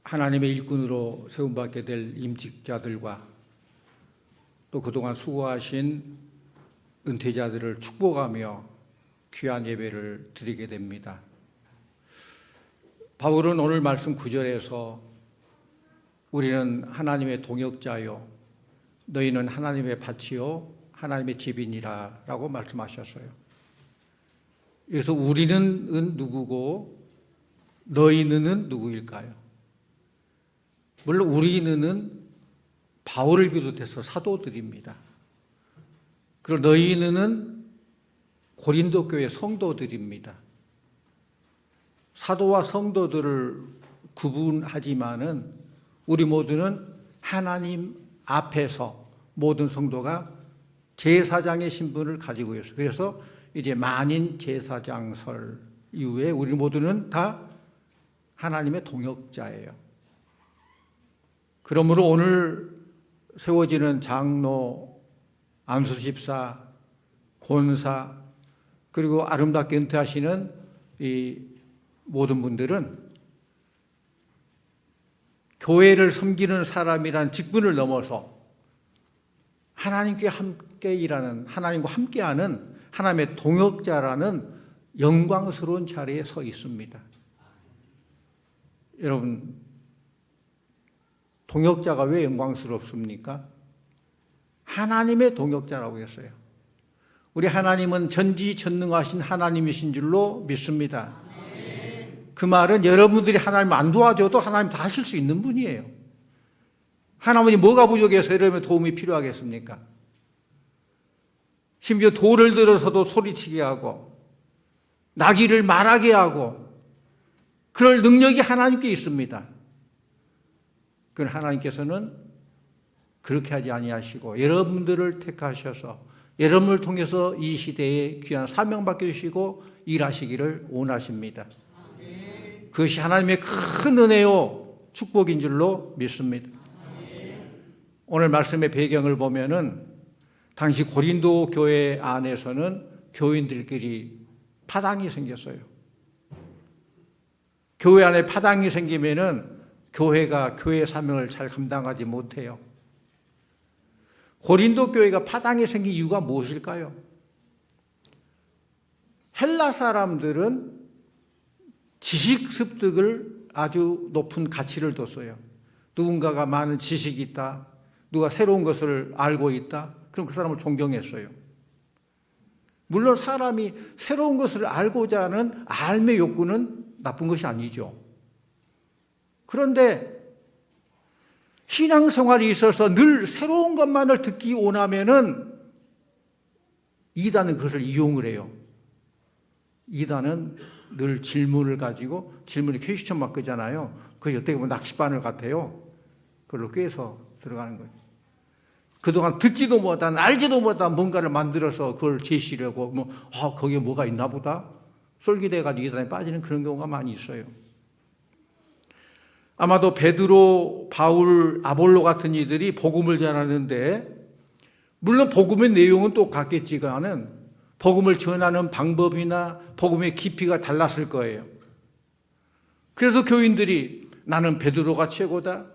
하나님의 일꾼으로 세움받게 될 임직자들과 또 그동안 수고하신 은퇴자들을 축복하며 귀한 예배를 드리게 됩니다. 바울은 오늘 말씀 9절에서 우리는 하나님의 동역자요 너희는 하나님의 밭이요 하나님의 집이니라 라고 말씀하셨어요. 그래서 우리는 누구고 너희는 누구일까요? 물론 우리는 바울을 비롯해서 사도들입니다. 그리고 너희는 고린도 교회 성도들입니다. 사도와 성도들을 구분하지만은 우리 모두는 하나님 앞에서 모든 성도가 제사장의 신분을 가지고 있어요. 그래서 이제 만인 제사장설 이후에 우리 모두는 다 하나님의 동역자예요. 그러므로 오늘 세워지는 장로, 안수집사, 권사, 그리고 아름답게 은퇴하시는 이 모든 분들은 교회를 섬기는 사람이란 직분을 넘어서 하나님께 함께 일하는, 하나님과 함께하는 하나님의 동역자라는 영광스러운 자리에 서 있습니다. 여러분, 동역자가 왜 영광스럽습니까? 하나님의 동역자라고 했어요. 우리 하나님은 전지전능하신 하나님이신 줄로 믿습니다. 그 말은 여러분들이 하나님 안 도와줘도 하나님 다 하실 수 있는 분이에요. 하나님이 뭐가 부족해서 여러분의 도움이 필요하겠습니까? 심지어 돌을 들어서도 소리치게 하고 나귀를 말하게 하고 그럴 능력이 하나님께 있습니다. 그건 하나님께서는 그렇게 하지 아니하시고 여러분들을 택하셔서 여러분을 통해서 이 시대에 귀한 사명 맡겨주시고 일하시기를 원하십니다. 그것이 하나님의 큰 은혜요 축복인 줄로 믿습니다. 오늘 말씀의 배경을 보면은 당시 고린도 교회 안에서는 교인들끼리 파당이 생겼어요. 교회 안에 파당이 생기면은 교회가 교회 사명을 잘 감당하지 못해요. 고린도 교회가 파당이 생긴 이유가 무엇일까요? 헬라 사람들은 지식 습득을 아주 높은 가치를 뒀어요. 누군가가 많은 지식이 있다, 누가 새로운 것을 알고 있다, 그럼 그 사람을 존경했어요. 물론 사람이 새로운 것을 알고자 하는 알매 욕구는 나쁜 것이 아니죠. 그런데 신앙생활이 있어서 늘 새로운 것만을 듣기 원하면은 이단은 그것을 이용을 해요. 이단은 늘 질문을 가지고 질문이 퀘스천 마크잖아요. 그게 어떻게 보면 낚시바늘 같아요. 그걸로 꿰서 들어가는 거예요. 그동안 듣지도 못한, 알지도 못한 뭔가를 만들어서 그걸 제시하고 거기에 뭐가 있나 보다 쏠기돼가지고 이단에 빠지는 그런 경우가 많이 있어요. 아마도 베드로, 바울, 아볼로 같은 이들이 복음을 전하는데 물론 복음의 내용은 똑같겠지만은 복음을 전하는 방법이나 복음의 깊이가 달랐을 거예요. 그래서 교인들이 나는 베드로가 최고다,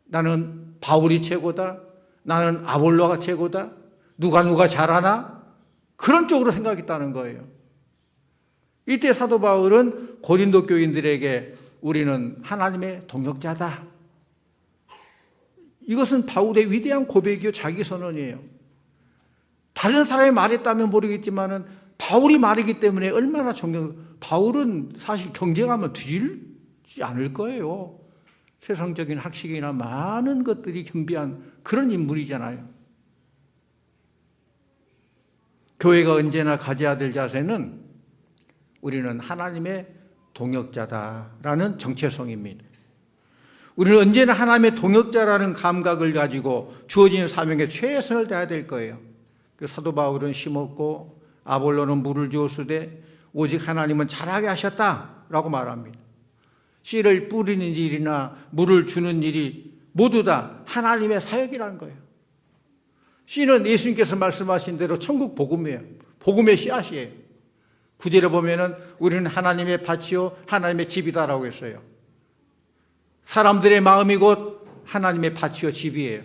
나는 바울이 최고다, 나는 아볼로가 최고다, 누가 잘하나? 그런 쪽으로 생각했다는 거예요. 이때 사도 바울은 고린도 교인들에게 우리는 하나님의 동역자다. 이것은 바울의 위대한 고백이요 자기 선언이에요. 다른 사람이 말했다면 모르겠지만은 바울이 말이기 때문에 얼마나 바울은 사실 경쟁하면 뒤질지 않을 거예요. 세상적인 학식이나 많은 것들이 겸비한 그런 인물이잖아요. 교회가 언제나 가져야 될 자세는 우리는 하나님의 동역자다라는 정체성입니다. 우리는 언제나 하나님의 동역자라는 감각을 가지고 주어진 사명에 최선을 다해야 될 거예요. 그 사도 바울은 심었고 아볼로는 물을 주었으되 오직 하나님은 자라게 하셨다라고 말합니다. 씨를 뿌리는 일이나 물을 주는 일이 모두 다 하나님의 사역이라는 거예요. 씨는 예수님께서 말씀하신 대로 천국 복음이에요. 복음의 씨앗이에요. 구절에 보면은 우리는 하나님의 밭이요 하나님의 집이다라고 했어요. 사람들의 마음이 곧 하나님의 밭이요 집이에요.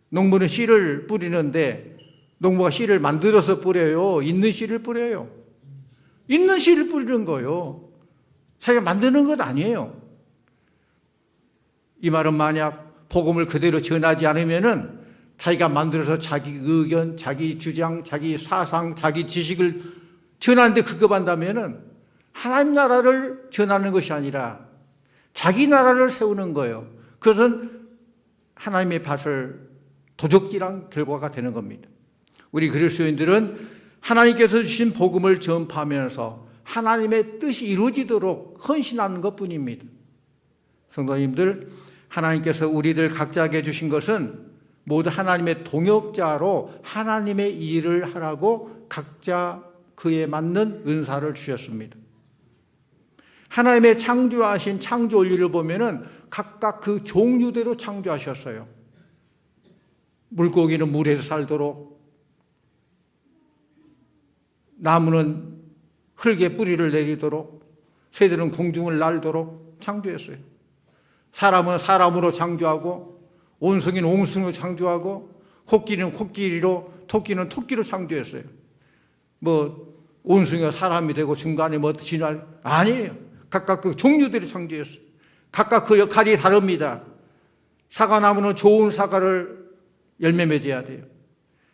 농부는 씨를 뿌리는데 농부가 씨를 만들어서 뿌려요? 있는 씨를 뿌려요? 있는 씨를 뿌리는 거예요. 자기가 만드는 것 아니에요. 이 말은 만약 복음을 그대로 전하지 않으면은 자기가 만들어서 자기 의견, 자기 주장, 자기 사상, 자기 지식을 전하는데 급급한다면은 하나님 나라를 전하는 것이 아니라 자기 나라를 세우는 거예요. 그것은 하나님의 밭을 도적질한 결과가 되는 겁니다. 우리 그리스도인들은 하나님께서 주신 복음을 전파하면서 하나님의 뜻이 이루어지도록 헌신하는 것뿐입니다. 성도님들, 하나님께서 우리들 각자에게 주신 것은 모두 하나님의 동역자로 하나님의 일을 하라고 각자 그에 맞는 은사를 주셨습니다. 하나님의 창조하신 창조 원리를 보면은 각각 그 종류대로 창조하셨어요. 물고기는 물에서 살도록, 나무는 흙에 뿌리를 내리도록, 새들은 공중을 날도록 창조했어요. 사람은 사람으로 창조하고, 온숭이는 온숭이로 창조하고, 코끼리는 코끼리로, 토끼는 토끼로 창조했어요. 온숭이가 사람이 되고 중간에 진화 아니에요. 각각 그 종류대로 창조했어요. 각각 그 역할이 다릅니다. 사과나무는 좋은 사과를 열매 맺어야 돼요.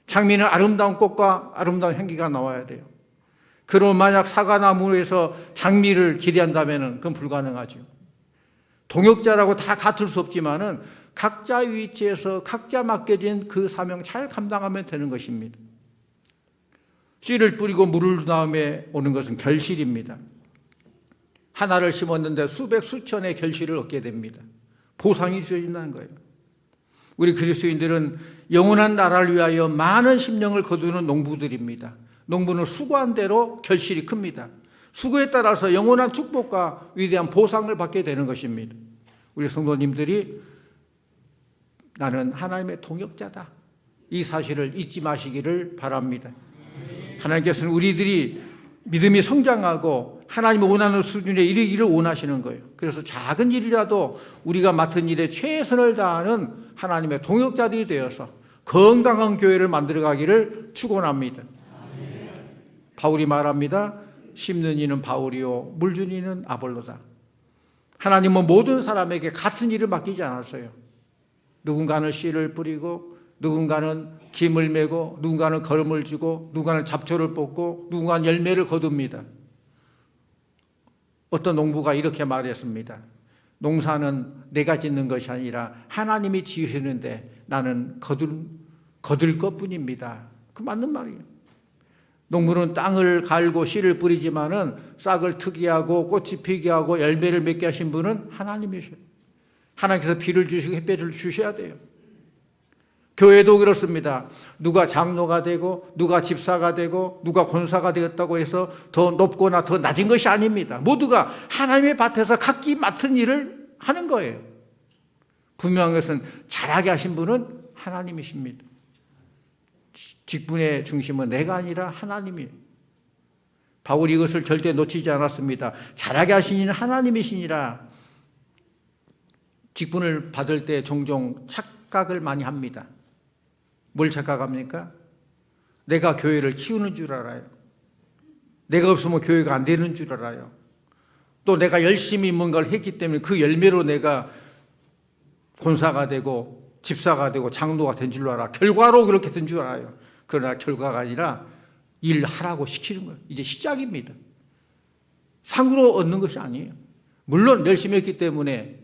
장미는 아름다운 꽃과 아름다운 향기가 나와야 돼요. 그러면 만약 사과나무에서 장미를 기대한다면 그건 불가능하죠. 동역자라고 다 같을 수 없지만은 각자 위치에서 각자 맡겨진 그 사명 잘 감당하면 되는 것입니다. 씨를 뿌리고 물을 준 다음에 오는 것은 결실입니다. 하나를 심었는데 수백 수천의 결실을 얻게 됩니다. 보상이 주어진다는 거예요. 우리 그리스도인들은 영원한 나라를 위하여 많은 심령을 거두는 농부들입니다. 농부는 수고한 대로 결실이 큽니다. 수고에 따라서 영원한 축복과 위대한 보상을 받게 되는 것입니다. 우리 성도님들이 나는 하나님의 동역자다, 이 사실을 잊지 마시기를 바랍니다. 하나님께서는 우리들이 믿음이 성장하고 하나님이 원하는 수준에 이르기를 원하시는 거예요. 그래서 작은 일이라도 우리가 맡은 일에 최선을 다하는 하나님의 동역자들이 되어서 건강한 교회를 만들어가기를 축원합니다. 바울이 말합니다. 심는 이는 바울이요 물준 이는 아볼로다. 하나님은 모든 사람에게 같은 일을 맡기지 않았어요. 누군가는 씨를 뿌리고, 누군가는 김을 메고, 누군가는 거름을 주고, 누군가는 잡초를 뽑고, 누군가는 열매를 거둡니다. 어떤 농부가 이렇게 말했습니다. 농사는 내가 짓는 것이 아니라 하나님이 지으시는데 나는 거둘 것뿐입니다. 그 맞는 말이에요. 농부는 땅을 갈고 씨를 뿌리지만은 싹을 트게 하고 꽃이 피게 하고 열매를 맺게 하신 분은 하나님이셔요. 하나님께서 비를 주시고 햇볕을 주셔야 돼요. 교회도 그렇습니다. 누가 장로가 되고 누가 집사가 되고 누가 권사가 되었다고 해서 더 높거나 더 낮은 것이 아닙니다. 모두가 하나님의 밭에서 각기 맡은 일을 하는 거예요. 분명한 것은 잘하게 하신 분은 하나님이십니다. 직분의 중심은 내가 아니라 하나님이에요. 바울이 이것을 절대 놓치지 않았습니다. 잘하게 하신 이는 하나님이시니라. 직분을 받을 때 종종 착각을 많이 합니다. 뭘 착각합니까? 내가 교회를 키우는 줄 알아요. 내가 없으면 교회가 안 되는 줄 알아요. 또 내가 열심히 뭔가를 했기 때문에 그 열매로 내가 권사가 되고 집사가 되고 장로가 된 줄 알아. 결과로 그렇게 된 줄 알아요. 그러나 결과가 아니라 일하라고 시키는 거예요. 이제 시작입니다. 상으로 얻는 것이 아니에요. 물론 열심히 했기 때문에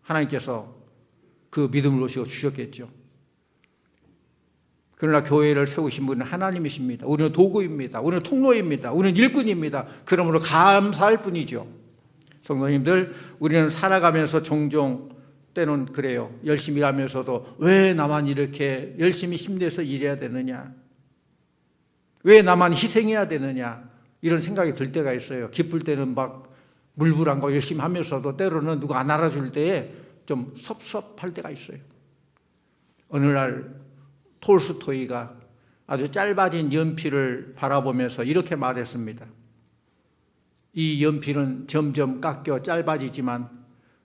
하나님께서 그 믿음을 오시고 주셨겠죠. 그러나 교회를 세우신 분은 하나님이십니다. 우리는 도구입니다. 우리는 통로입니다. 우리는 일꾼입니다. 그러므로 감사할 뿐이죠. 성도님들, 우리는 살아가면서 종종 때는 그래요. 열심히 일하면서도 왜 나만 이렇게 열심히 힘내서 일해야 되느냐? 왜 나만 희생해야 되느냐? 이런 생각이 들 때가 있어요. 기쁠 때는 막 물불한 거 열심히 하면서도 때로는 누가 안 알아줄 때에 좀 섭섭할 때가 있어요. 어느 날 톨스토이가 아주 짧아진 연필을 바라보면서 이렇게 말했습니다. 이 연필은 점점 깎여 짧아지지만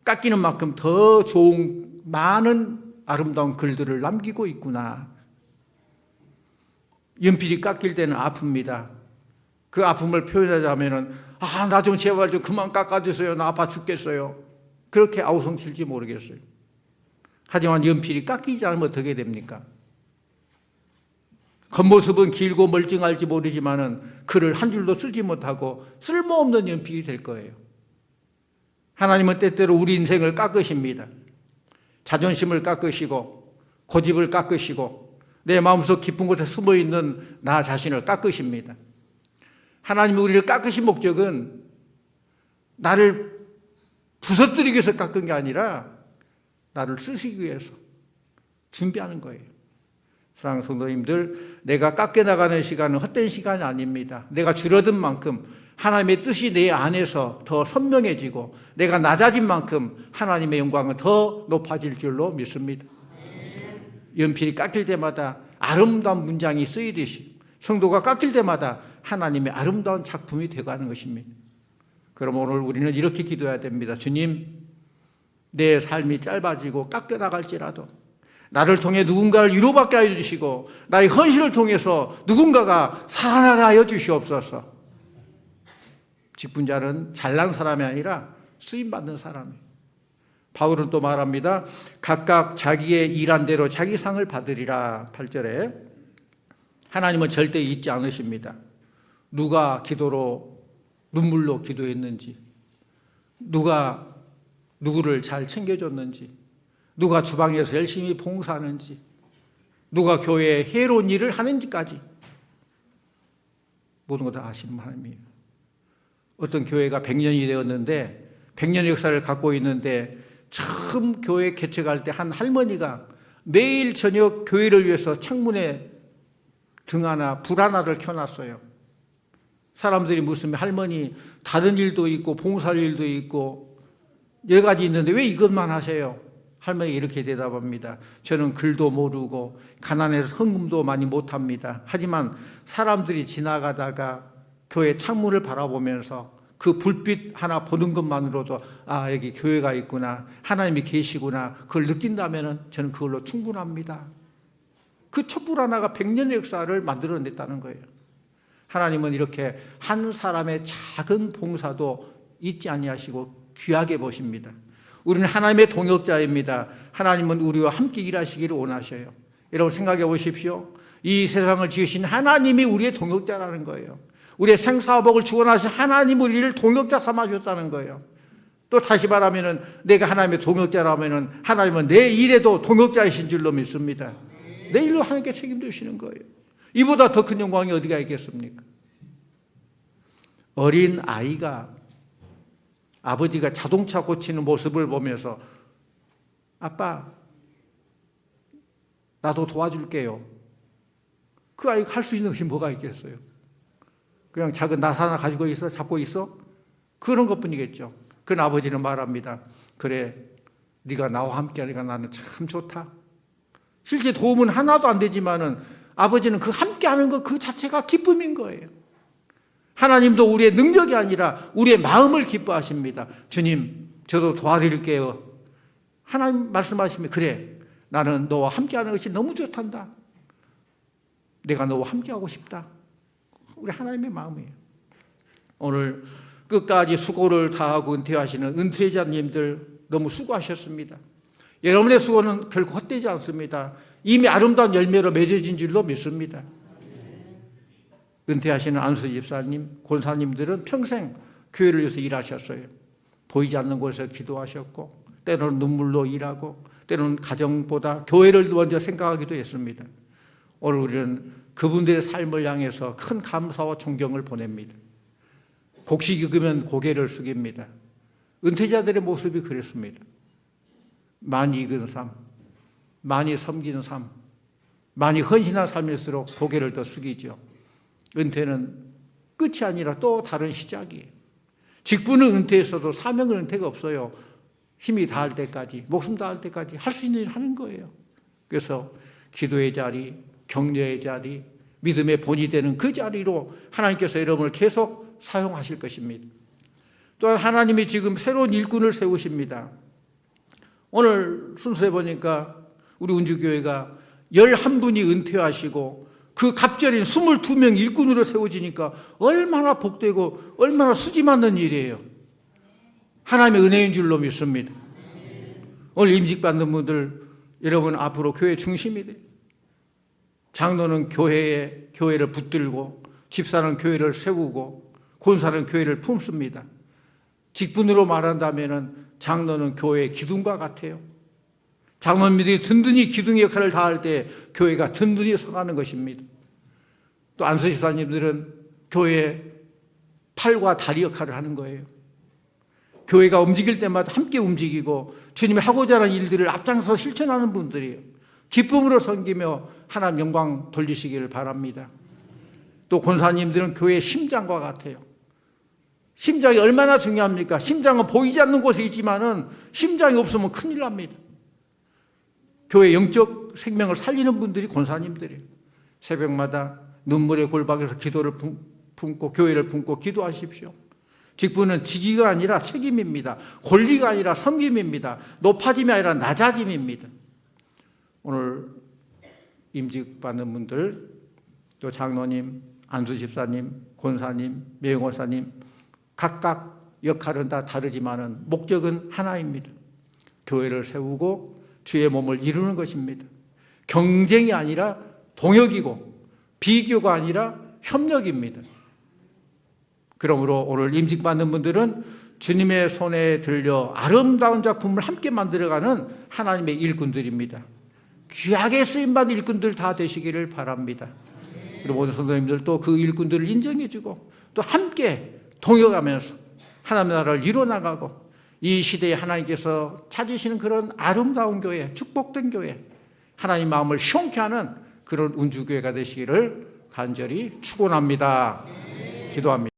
깎이는 만큼 더 좋은 많은 아름다운 글들을 남기고 있구나. 연필이 깎일 때는 아픕니다. 그 아픔을 표현하자면은 나 좀 제발 좀 그만 깎아주세요. 나 아파 죽겠어요. 그렇게 아우성칠지 모르겠어요. 하지만 연필이 깎이지 않으면 어떻게 됩니까? 겉모습은 길고 멀쩡할지 모르지만은 글을 한 줄도 쓰지 못하고 쓸모없는 연필이 될 거예요. 하나님은 때때로 우리 인생을 깎으십니다. 자존심을 깎으시고 고집을 깎으시고 내 마음속 깊은 곳에 숨어있는 나 자신을 깎으십니다. 하나님이 우리를 깎으신 목적은 나를 부서뜨리기 위해서 깎은 게 아니라 나를 쓰시기 위해서 준비하는 거예요. 사랑하는 성도님들, 내가 깎여나가는 시간은 헛된 시간이 아닙니다. 내가 줄어든 만큼 하나님의 뜻이 내 안에서 더 선명해지고 내가 낮아진 만큼 하나님의 영광은 더 높아질 줄로 믿습니다. 연필이 깎일 때마다 아름다운 문장이 쓰이듯이 성도가 깎일 때마다 하나님의 아름다운 작품이 되어가는 것입니다. 그럼 오늘 우리는 이렇게 기도해야 됩니다. 주님, 내 삶이 짧아지고 깎여나갈지라도 나를 통해 누군가를 위로받게 하여 주시고 나의 헌신을 통해서 누군가가 살아나게 하여 주시옵소서. 직분자는 잘난 사람이 아니라 쓰임받는 사람이에요. 바울은 또 말합니다. 각각 자기의 일한 대로 자기 상을 받으리라. 8절에 하나님은 절대 잊지 않으십니다. 누가 기도로 눈물로 기도했는지, 누가 누구를 잘 챙겨줬는지, 누가 주방에서 열심히 봉사하는지, 누가 교회에 해로운 일을 하는지까지 모든 것 다 아시는 하나님이에요. 어떤 교회가 100년이 되었는데 100년의 역사를 갖고 있는데 처음 교회 개척할 때 한 할머니가 매일 저녁 교회를 위해서 창문에 등 하나 불 하나를 켜놨어요. 사람들이 묻으면 할머니 다른 일도 있고 봉사할 일도 있고 여러 가지 있는데 왜 이것만 하세요? 할머니가 이렇게 대답합니다. 저는 글도 모르고 가난해서 헌금도 많이 못합니다. 하지만 사람들이 지나가다가 교회 창문을 바라보면서 그 불빛 하나 보는 것만으로도 여기 교회가 있구나, 하나님이 계시구나, 그걸 느낀다면 저는 그걸로 충분합니다. 그 촛불 하나가 100년의 역사를 만들어냈다는 거예요. 하나님은 이렇게 한 사람의 작은 봉사도 잊지 아니하시고 귀하게 보십니다. 우리는 하나님의 동역자입니다. 하나님은 우리와 함께 일하시기를 원하셔요. 여러분 생각해 보십시오. 이 세상을 지으신 하나님이 우리의 동역자라는 거예요. 우리의 생사복을 주관하신 하나님 우리를 동역자 삼아주셨다는 거예요. 또 다시 말하면 내가 하나님의 동역자라면 하나님은 내 일에도 동역자이신 줄로 믿습니다. 내 일로 하나님께 책임져 주시는 거예요. 이보다 더 큰 영광이 어디가 있겠습니까? 어린 아이가 아버지가 자동차 고치는 모습을 보면서 아빠 나도 도와줄게요. 그 아이가 할 수 있는 것이 뭐가 있겠어요? 그냥 작은 나사 하나 가지고 있어? 잡고 있어? 그런 것뿐이겠죠. 그런 아버지는 말합니다. 그래, 네가 나와 함께 하니까 나는 참 좋다. 실제 도움은 하나도 안 되지만은 아버지는 그 함께 하는 것 그 자체가 기쁨인 거예요. 하나님도 우리의 능력이 아니라 우리의 마음을 기뻐하십니다. 주님, 저도 도와드릴게요. 하나님 말씀하시면 그래, 나는 너와 함께 하는 것이 너무 좋단다. 내가 너와 함께 하고 싶다. 우리 하나님의 마음이에요. 오늘 끝까지 수고를 다하고 은퇴하시는 은퇴자님들 너무 수고하셨습니다. 여러분의 수고는 결코 헛되지 않습니다. 이미 아름다운 열매로 맺어진 줄로 믿습니다. 은퇴하시는 안수 집사님, 권사님들은 평생 교회를 위해서 일하셨어요. 보이지 않는 곳에서 기도하셨고 때로는 눈물로 일하고 때로는 가정보다 교회를 먼저 생각하기도 했습니다. 오늘 우리는 그분들의 삶을 향해서 큰 감사와 존경을 보냅니다. 곡식 익으면 고개를 숙입니다. 은퇴자들의 모습이 그랬습니다. 많이 익은 삶, 많이 섬기는 삶, 많이 헌신한 삶일수록 고개를 더 숙이죠. 은퇴는 끝이 아니라 또 다른 시작이에요. 직분은 은퇴했어도 사명은 은퇴가 없어요. 힘이 다할 때까지, 목숨 다할 때까지 할 수 있는 일 하는 거예요. 그래서 기도의 자리, 격려의 자리, 믿음의 본이 되는 그 자리로 하나님께서 여러분을 계속 사용하실 것입니다. 또한 하나님이 지금 새로운 일꾼을 세우십니다. 오늘 순서에 보니까 우리 운주교회가 11분이 은퇴하시고 그 갑절인 22명 일꾼으로 세워지니까 얼마나 복되고 얼마나 수지 맞는 일이에요. 하나님의 은혜인 줄로 믿습니다. 오늘 임직받는 분들 여러분 앞으로 교회 중심이 돼요. 장로는 교회를 붙들고, 집사는 교회를 세우고, 권사는 교회를 품습니다. 직분으로 말한다면 장로는 교회의 기둥과 같아요. 장로님들이 든든히 기둥 역할을 다할 때 교회가 든든히 서가는 것입니다. 또 안수집사님들은 교회의 팔과 다리 역할을 하는 거예요. 교회가 움직일 때마다 함께 움직이고 주님이 하고자 하는 일들을 앞장서 실천하는 분들이에요. 기쁨으로 섬기며 하나님 영광 돌리시기를 바랍니다. 또 권사님들은 교회의 심장과 같아요. 심장이 얼마나 중요합니까? 심장은 보이지 않는 곳에 있지만은 심장이 없으면 큰일 납니다. 교회 영적 생명을 살리는 분들이 권사님들이에요. 새벽마다 눈물의 골방에서 기도를 품고 교회를 품고 기도하십시오. 직분은 직위가 아니라 책임입니다. 권리가 아니라 섬김입니다. 높아짐이 아니라 낮아짐입니다. 오늘 임직받는 분들, 또 장로님, 안수집사님, 권사님, 명원사님 각각 역할은 다 다르지만은 목적은 하나입니다. 교회를 세우고 주의 몸을 이루는 것입니다. 경쟁이 아니라 동역이고 비교가 아니라 협력입니다. 그러므로 오늘 임직받는 분들은 주님의 손에 들려 아름다운 작품을 함께 만들어가는 하나님의 일꾼들입니다. 귀하게 쓰임받은 일꾼들 다 되시기를 바랍니다. 그리고 모든 성도님들도 그 일꾼들을 인정해주고 또 함께 동역하면서 하나님의 나라를 이뤄나가고 이 시대에 하나님께서 찾으시는 그런 아름다운 교회, 축복된 교회, 하나님 마음을 시원케 하는 그런 운주교회가 되시기를 간절히 축원합니다. 기도합니다.